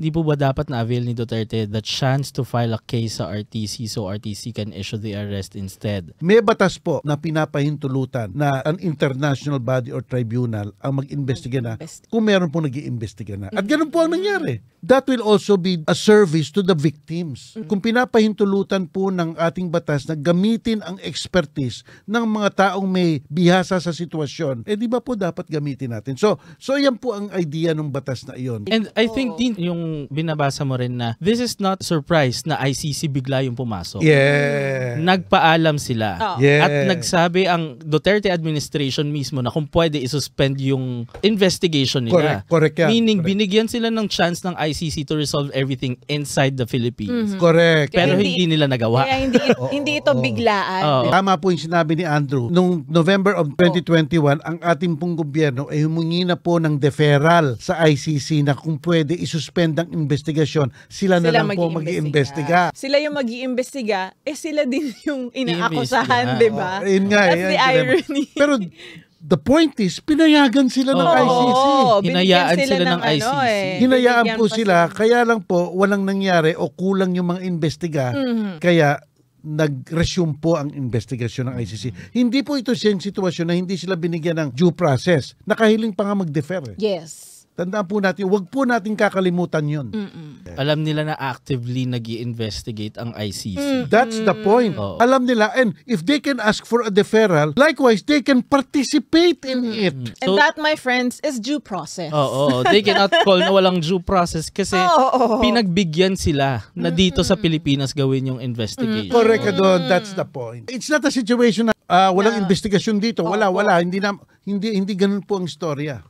Hindi po ba dapat na-avail ni Duterte the chance to file a case sa RTC so RTC can issue the arrest instead? May batas po na pinapahintulutan na an international body or tribunal ang mag-imbestiga na kung meron po nag-iimbestiga na. At ganun po ang nangyari. That will also be a service to the victims. Kung pinapahintulutan po ng ating batas na gamitin ang expertise ng mga taong may bihasa sa sitwasyon, di ba po dapat gamitin natin? So yan po ang idea ng batas na iyon. And I think din yung binabasa mo rin na this is not surprise na ICC bigla yung pumasok. Yeah. Nagpaalam sila. Yeah. At nagsabi ang Duterte administration mismo na kung pwede isuspend yung investigation nila. Correct yan. Meaning binigyan sila ng chance ng ICC to resolve everything inside the Philippines. Correct. Pero hindi nila nagawa. Kaya hindi ito biglaan. Tama po yung sinabi ni Andrew. Noong November of 2021, ang ating pong gobyerno ay humingi na po ng deferral sa ICC na kung pwede isuspend ang investigasyon, sila na lang po mag-iimbestiga. Sila yung mag-iimbestiga, sila din yung inaakusahan, di ba? Yun nga, That's the irony. Pero the point is, pinayagan sila ng ICC. Hinayaan sila ng ICC. Hinayaan po sila, kaya lang po walang nangyari o kulang yung mga imbestiga. Kaya nag-resume po ang investigasyon ng ICC. Hindi po ito siyang sitwasyon na hindi sila binigyan ng due process. Nakahiling pa nga mag-defer. Yes. Tandaan po natin, wag po natin kakalimutan yun. Alam nila na actively nag-i-investigate ang ICC. That's the point. Alam nila, and if they can ask for a deferral, likewise, they can participate in it. And that, my friends, is due process. They cannot call na walang due process kasi pinagbigyan sila na dito sa Pilipinas gawin yung investigation. Correct ka doon. That's the point. It's not a situation na walang investigasyon dito. Wala. Hindi ganun po ang istorya.